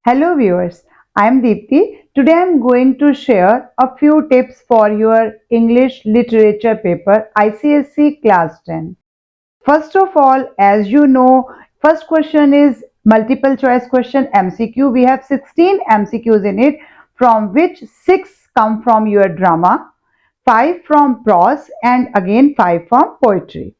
Hello viewers, I am Deepti. Today I am going to share a few tips for your English literature paper ICSE class 10. First of all, as you know, first question is multiple choice question MCQ. We have 16 MCQs in it, from which 6 come from your drama, 5 from prose and again 5 from poetry.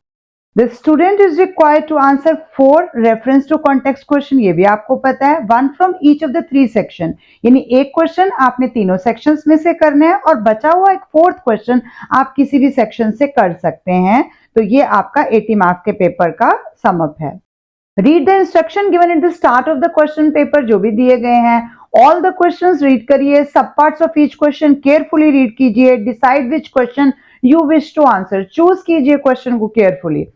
The student is required to answer 4 reference to context question. ये भी आपको पता है. 1 from each of the 3 section. यानी एक question आपने तीनों sections में से करना है और बचा हुआ एक फोर्थ क्वेश्चन आप किसी भी सेक्शन से कर सकते हैं. तो ये आपका 80 मार्क्स के पेपर का सम अप है. Read the instruction given at the start of the question paper. जो भी दिए गए हैं ऑल द क्वेश्चंस रीड करिए. सब parts of each question carefully read कीजिए. Decide which question you wish to answer. Choose कीजिए क्वेश्चन को carefully.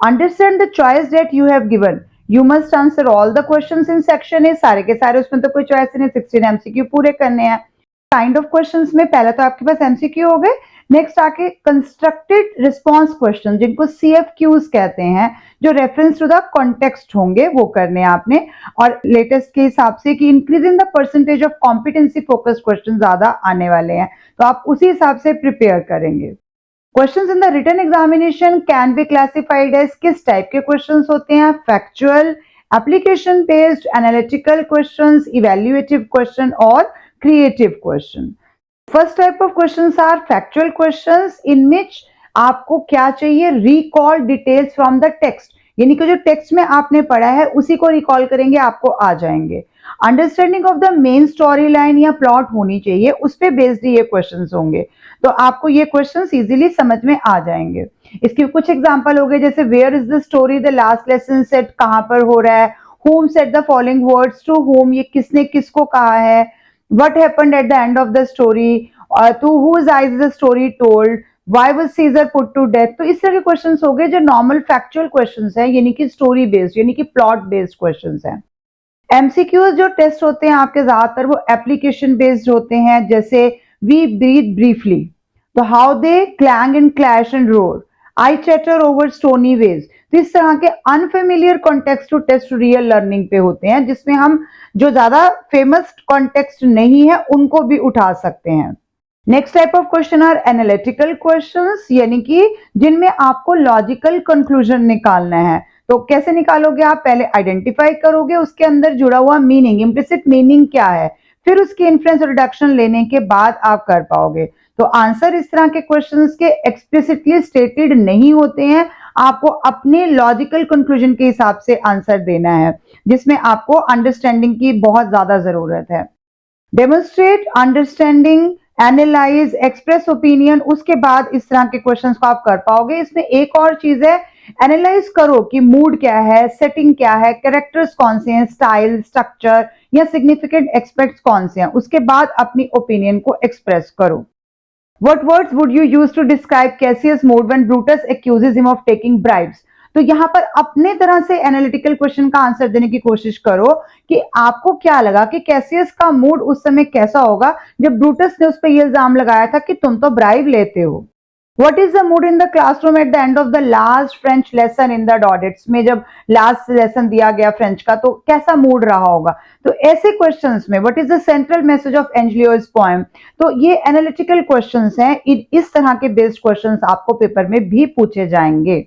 Understand the choice that you have given. You must answer all the questions in section A. सारे के सारे उसमें तो कोई choice नहीं. 16 MCQ पूरे करने हैं. काइंड ऑफ क्वेश्चंस में पहले तो आपके पास MCQ हो गए. नेक्स्ट आके कंस्ट्रक्टेड रिस्पॉन्स क्वेश्चन जिनको CFQs कहते हैं, जो रेफरेंस टू द कॉन्टेक्स्ट होंगे वो करने हैं आपने. और लेटेस्ट के हिसाब से कि increasing the percentage of competency focused question ज्यादा आने वाले हैं, तो आप उसी हिसाब से प्रिपेयर करेंगे. Questions in the written examination can be classified as किस टाइप के क्वेश्चंस होते हैं. Factual, application based, analytical questions, evaluative question और creative question. First type of questions are factual questions in which आपको क्या चाहिए, recall details from the text. यानी कि जो टेक्स्ट में आपने पढ़ा है उसी को रिकॉल करेंगे, आपको आ जाएंगे. Understanding of the main story line या प्लॉट होनी चाहिए, उस पे बेस्ड ये क्वेश्चंस होंगे, तो आपको ये क्वेश्चंस इजीली समझ में आ जाएंगे. इसके कुछ एग्जांपल हो गए, जैसे where is the story the last lesson set, कहां पर हो रहा है. whom said the following words to whom, ये किसने किसको कहा है. what happened at the end of the story, to whose eyes is the story told, why was Caesar put to death. तो इस तरह के क्वेश्चंस हो गए जो नॉर्मल फैक्चुअल क्वेश्चंस हैं, यानी कि स्टोरी बेस्ड यानी कि प्लॉट बेस्ड क्वेश्चंस हैं. एमसीक्यूज जो टेस्ट होते हैं आपके ज्यादातर वो एप्लीकेशन बेस्ड होते हैं, जैसे वी ब्रीथ ब्रीफली, तो how they clang and clash and roar, I chatter over stony ways. तो इस तरह के unfamiliar context to test real learning पे होते हैं, जिसमें हम जो ज्यादा फेमस कॉन्टेक्स्ट नहीं है उनको भी उठा सकते हैं. Next type of question are analytical questions, यानी कि जिनमें आपको लॉजिकल कंक्लूजन निकालना है. तो कैसे निकालोगे आप, पहले आइडेंटिफाई करोगे उसके अंदर जुड़ा हुआ मीनिंग, इम्प्लिसिट मीनिंग क्या है, फिर उसकी इन्फ्रेंस और रिडक्शन लेने के बाद आप कर पाओगे. तो आंसर इस तरह के क्वेश्चंस के एक्सप्लिसिटली स्टेटेड नहीं होते हैं, आपको अपने लॉजिकल कंक्लूजन के हिसाब से आंसर देना है, जिसमें आपको अंडरस्टैंडिंग की बहुत ज्यादा जरूरत है. Demonstrate understanding, analyse, express opinion, उसके बाद इस तरह के क्वेश्चंस को आप कर पाओगे. इसमें एक और चीज है, एनालाइज करो कि मूड क्या है, सेटिंग क्या है, कैरेक्टर्स कौन से हैं, स्टाइल, स्ट्रक्चर या सिग्निफिकेंट एस्पेक्ट्स कौन से हैं, उसके बाद अपनी ओपिनियन को एक्सप्रेस करो. What words would you use to describe Cassius' mood when Brutus accuses him of taking bribes? तो यहां पर अपने तरह से एनालिटिकल क्वेश्चन का आंसर देने की कोशिश करो कि आपको क्या लगा कि कैसियस का मूड उस समय कैसा होगा जब ब्रूटस ने उस पर यह इल्जाम लगाया था कि तुम तो ब्राइब लेते हो. What is the mood in the classroom at the end of the last French lesson in the audits? में जब लास्ट लेसन दिया गया फ्रेंच का, तो कैसा मूड रहा होगा. तो ऐसे क्वेश्चंस में what is the central message of Angelio's poem? तो ये एनालिटिकल क्वेश्चंस हैं. इस तरह के बेस्ड क्वेश्चंस आपको पेपर में भी पूछे जाएंगे.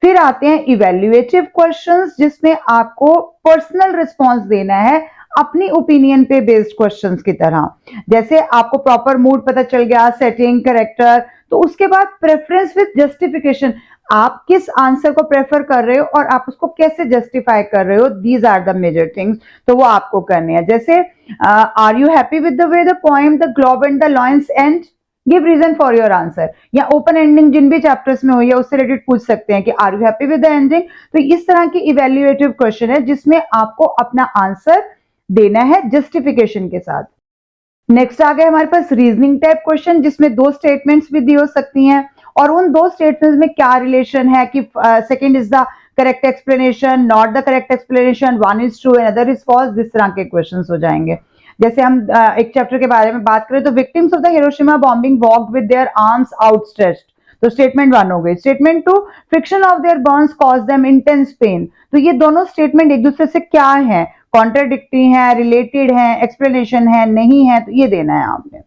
फिर आते हैं इवैल्यूएटिव क्वेश्चंस, जिसमें आपको पर्सनल रिस्पॉन्स देना है अपनी ओपिनियन पे बेस्ड क्वेश्चंस की तरह. जैसे आपको प्रॉपर मूड पता चल गया, सेटिंग, कैरेक्टर, तो उसके बाद प्रेफरेंस विद जस्टिफिकेशन, आप किस आंसर को प्रेफर कर रहे हो और आप उसको कैसे जस्टिफाई कर रहे हो, these are the major things. तो वो आपको करने हैं. जैसे are you happy with the way the poem the globe and the lions and, give reason for your answer. या ओपन एंडिंग जिन भी चैप्टर्स में हुई है उससे रिलेटेड पूछ सकते हैं कि are you happy with the ending. तो इस तरह की इवैल्यूएटिव क्वेश्चन है जिसमें आपको अपना आंसर देना है जस्टिफिकेशन के साथ. नेक्स्ट आ गया हमारे पास रीजनिंग टाइप क्वेश्चन, जिसमें 2 स्टेटमेंट्स भी दी हो सकती हैं और उन 2 स्टेटमेंट्स में क्या रिलेशन है कि second is the correct explanation, not the correct explanation, one is true and other is false. इस तरह के क्वेश्चंस हो जाएंगे. जैसे हम एक चैप्टर के बारे में बात करें तो victims of the Hiroshima bombing walked with their arms outstretched, तो स्टेटमेंट 1 हो गई. Statement 2, friction of their Burns cause them intense pen. तो ये दोनों स्टेटमेंट एक दूसरे से क्या है, कॉन्ट्राडिक्टी हैं, रिलेटेड हैं, एक्सप्लेनेशन है, नहीं है, तो ये देना है आपने।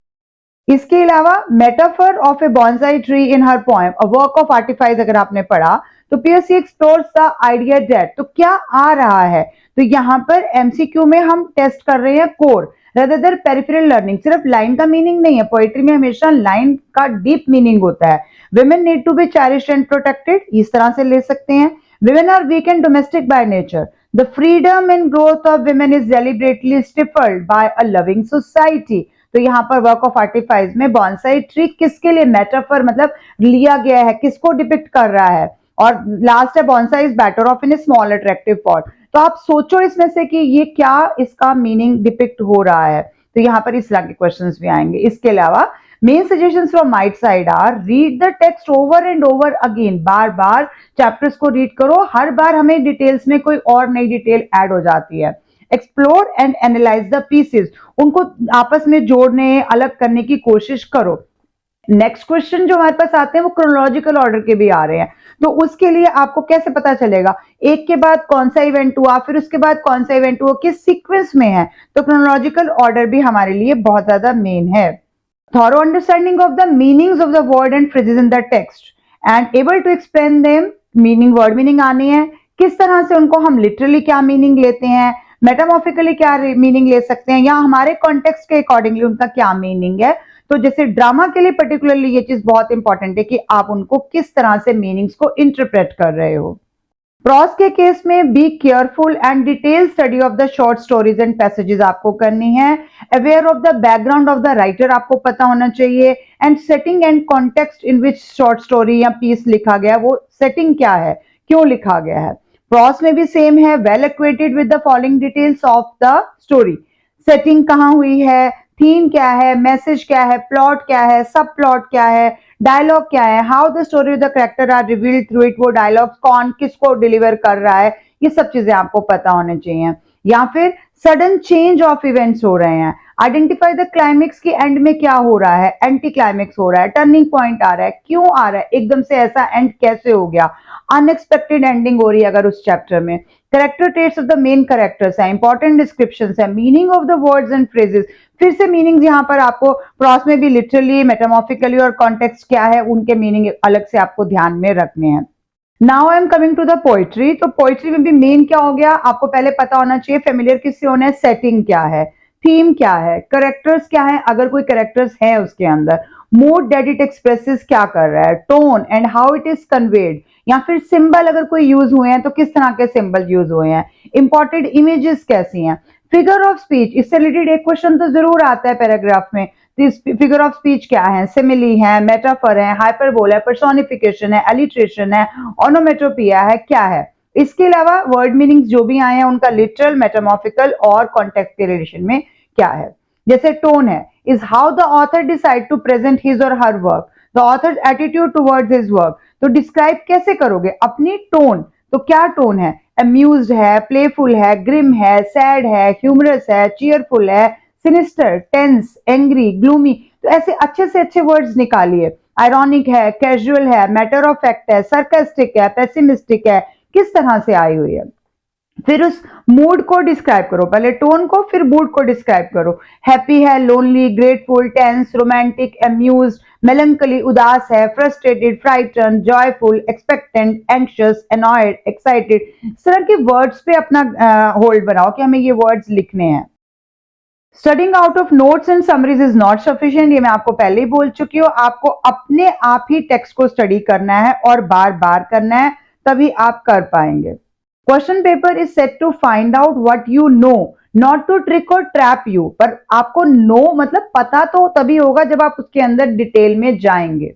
इसके अलावा metaphor of A bonsai tree in her poem a work of artifice अगर आपने पढ़ा तो PSC explores the idea that, तो क्या आ रहा है, तो यहाँ पर एमसीक्यू में हम टेस्ट कर रहे हैं core rather than peripheral learning. सिर्फ लाइन का मीनिंग नहीं है, पोएट्री में हमेशा लाइन का डीप मीनिंग होता है। Women need to be cherished and protected, इस तरह से ले सकते हैं। Women are weak and domestic by nature, the freedom and growth of women is deliberately stifled by a loving society. तो यहाँ पर वर्क ऑफ आर्टिफाइस में बॉन्साई ट्री किसके लिए मेटाफर मतलब लिया गया है, किसको डिपिक्ट कर रहा है। और लास्ट है bonsai is better of in A small attractive pot. तो आप सोचो इसमें से कि ये क्या इसका मीनिंग डिपिक्ट हो रहा है, तो यहाँ पर इस तरह के क्वेश्चंस भी आएंगे। इसके अलावा main suggestions from my side are read the text over and over again, बार बार चैप्टर्स को रीड करो, हर बार हमें डिटेल्स में कोई और नई डिटेल ऐड हो जाती है। Explore and analyse the pieces, उनको आपस में जोड़ने अलग करने की कोशिश करो। नेक्स्ट क्वेश्चन जो हमारे पास आते हैं वो क्रोनोलॉजिकल ऑर्डर के भी आ रहे हैं, तो उसके लिए आपको कैसे पता चलेगा एक के बाद कौन सा इवेंट हुआ, फिर उसके बाद कौन सा इवेंट हुआ, किस सीक्वेंस में है, तो क्रोनोलॉजिकल ऑर्डर भी हमारे लिए बहुत ज्यादा मेन है। Thorough understanding of the meanings of the word and phrases in the text and able to explain them, meaning word meaning आनी है, किस तरह से उनको हम लिटरली क्या मीनिंग लेते हैं, मेटामॉर्फिकली क्या मीनिंग ले सकते हैं, या हमारे कॉन्टेक्स्ट के अकॉर्डिंगली उनका क्या मीनिंग है। तो जैसे ड्रामा के लिए पर्टिकुलरली ये चीज बहुत इंपॉर्टेंट है कि आप उनको किस तरह से मीनिंग्स को इंटरप्रेट कर रहे हो। प्रॉस के केस में be careful and detail study of the short stories and passages आपको करनी है। Aware of the background of the writer आपको पता होना चाहिए, and setting and context in which short story या पीस लिखा गया, वो सेटिंग क्या है, क्यों लिखा गया है। प्रॉस में भी सेम है, well acquainted with the following details of the story, setting कहाँ हुई है, थीम क्या है, मैसेज क्या है, प्लॉट क्या है, सब प्लॉट क्या है, डायलॉग क्या है, how the story of the character are revealed through it, वो डायलॉग्स कौन किसको डिलीवर कर रहा है, ये सब चीजें आपको पता होने चाहिए। या फिर सडन चेंज ऑफ इवेंट्स हो रहे हैं, आइडेंटिफाई द क्लाइमेक्स की एंड में क्या हो रहा है, एंटी क्लाइमेक्स हो रहा है, टर्निंग पॉइंट आ रहा है, क्यों आ रहा है, एकदम से ऐसा एंड कैसे हो गया, अनएक्सपेक्टेड एंडिंग हो रही है अगर उस चैप्टर में। Character traits of the main characters है, इंपॉर्टेंट डिस्क्रिप्शंस है, meaning of the words and phrases, फिर से मीनिंग्स यहाँ पर आपको प्रॉस में भी लिटरली मेटामॉर्फिकली और कॉन्टेक्स्ट क्या है उनके मीनिंग अलग से आपको ध्यान में रखने हैं। Now I am coming to the poetry. तो पोइट्री में भी मेन क्या हो गया, आपको पहले पता होना चाहिए फेमिलियर किससे होना है, सेटिंग क्या है, थीम क्या है, करेक्टर्स क्या है अगर कोई करेक्टर्स है उसके अंदर, मूड दैट इट एक्सप्रेसेस क्या कर रहा है, tone and how it is conveyed, या फिर सिंबल अगर कोई यूज हुए हैं तो किस तरह के सिंबल यूज हुए हैं, इंपॉर्टेंट इमेजेस कैसी हैं, फिगर ऑफ स्पीच, इससे रिलेटेड एक क्वेश्चन तो जरूर आता है पैराग्राफ में, फिगर ऑफ स्पीच क्या है, सिमिली है, मेटाफर है, हाइपरबोला है, पर्सोनिफिकेशन है, एलिट्रेशन है, ओनोमेटोपिया है, क्या है। इसके अलावा वर्ड मीनिंग्स जो भी आए हैं उनका लिटरल, मेटामॉर्फिकल और कॉन्टेक्स्ट के रिलेशन में क्या है। जैसे टोन है, is how the author decide to present his और her work, the author attitude towards his work, तो डिस्क्राइब कैसे करोगे अपनी टोन, तो क्या टोन है, अम्यूज्ड है, प्लेफुल है, ग्रिम है, सैड है, ह्यूमरस है, चीयरफुल है, सिनिस्टर, टेंस, एंग्री, ग्लूमी, तो ऐसे अच्छे से अच्छे वर्ड्स निकालिए। आयरॉनिक है, कैजुअल है, मैटर ऑफ फैक्ट है, सरकास्टिक है, पेसिमिस्टिक है, किस तरह से आई हुई है। फिर उस मूड को डिस्क्राइब करो, पहले टोन को फिर मूड को डिस्क्राइब करो, हैप्पी है, lonely, grateful, tense, romantic, amused, melancholy, उदास है, frustrated, frighten, joyful, expectant, anxious, annoyed, excited, इस तरह के वर्ड्स पे अपना होल्ड बनाओ कि हमें ये वर्ड्स लिखने हैं। Studying out of notes and summaries is not sufficient, ये मैं आपको पहले ही बोल चुकी हूँ, आपको अपने आप ही टेक्स्ट को स्टडी करना है और बार बार करना है, तभी आप कर पाएंगे। Question paper is set to find out what you know, not to trick और ट्रैप यू, पर आपको नो मतलब पता तो तभी होगा जब आप उसके अंदर डिटेल में जाएंगे।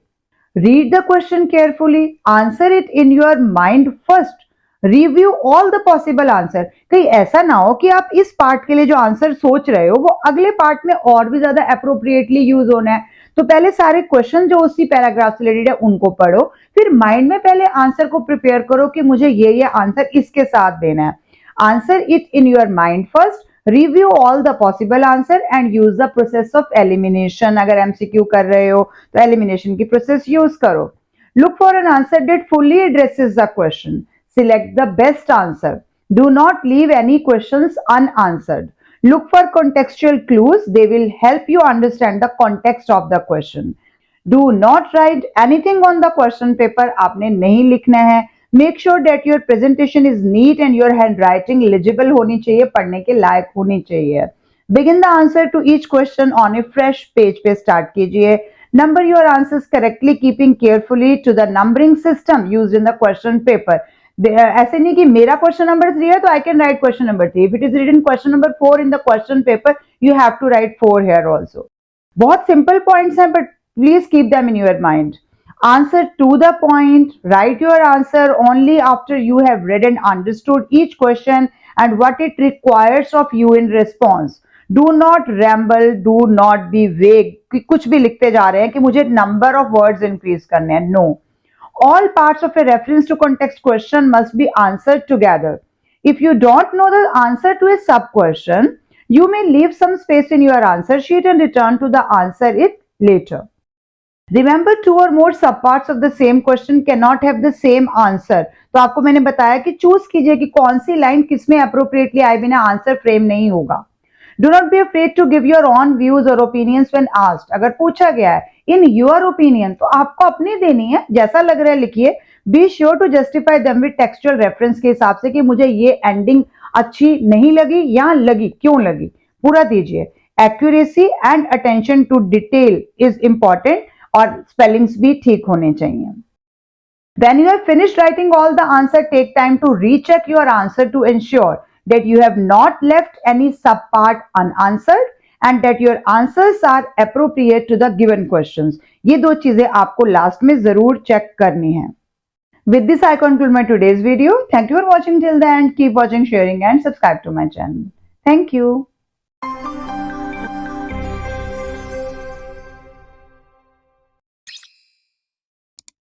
Read the question carefully, answer it in your mind first, review all the possible answer, कहीं ऐसा ना हो कि आप इस पार्ट के लिए जो आंसर सोच रहे हो वो अगले पार्ट में और भी ज्यादा अप्रोप्रिएटली यूज होना है, तो पहले सारे क्वेश्चन जो उसी पैराग्राफ से रिलेटेड है उनको पढ़ो, फिर माइंड में पहले आंसर को प्रिपेयर करो कि मुझे ये आंसर इसके साथ देना है। Answer it in your mind first, review all the possible answer and use the process of elimination, अगर एमसीक्यू कर रहे हो तो एलिमिनेशन की प्रोसेस यूज करो। Look for an answer that fully addresses the question, select the best answer, Do not leave any questions unanswered. Look for contextual clues. They will help you understand the context of the question. Do not write anything on the question paper. आपने नहीं लिखना है. Make sure that your presentation is neat and your handwriting legible होनी चाहिए, पढ़ने के लायक होनी चाहिए. Begin the answer to each question on a fresh page पे start कीजिए. Number your answers correctly, keeping carefully to the numbering system used in the question paper. ऐसे नहीं कि मेरा क्वेश्चन नंबर 3 है तो I can write question number 3. If it is written question number 4 in the question paper, you have to write 4 here also. बहुत simple points हैं, but please keep them in your mind. Answer to the point. Write your answer only after you have read and understood each question and what it requires of you in response. Do not ramble. Do not be vague. कुछ भी लिखते जा रहे हैं कि मुझे number of words increase करने हैं. No. All parts of a reference to context question must be answered together. If you don't know the answer to a sub question, you may leave some space in your answer sheet and return to the answer it later. Remember, two or more subparts of the same question cannot have the same answer. तो आपको मैंने बताया कि choose कीजिए कि कौन सी line किसमें appropriately आए बिना आंसर फ्रेम नहीं होगा. Do not be afraid to give your own views or opinions when asked. अगर पूछा गया है in your opinion तो आपको अपनी देनी है, जैसा लग रहा है लिखिए. Be sure to justify them with textual reference के हिसाब से कि मुझे ये एंडिंग अच्छी नहीं लगी या लगी, क्यों लगी, पूरा दीजिए. Accuracy and attention to detail is important और स्पेलिंग्स भी ठीक होने चाहिए. When you have finished writing all the answer, take time to recheck your answer to ensure that you have not left any subpart unanswered and that your answers are appropriate to the given questions. ये दो चीजें आपको last में जरूर check करनी है. With this, I conclude my today's video. Thank you for watching till the end. Keep watching, sharing, and subscribe to my channel. Thank you.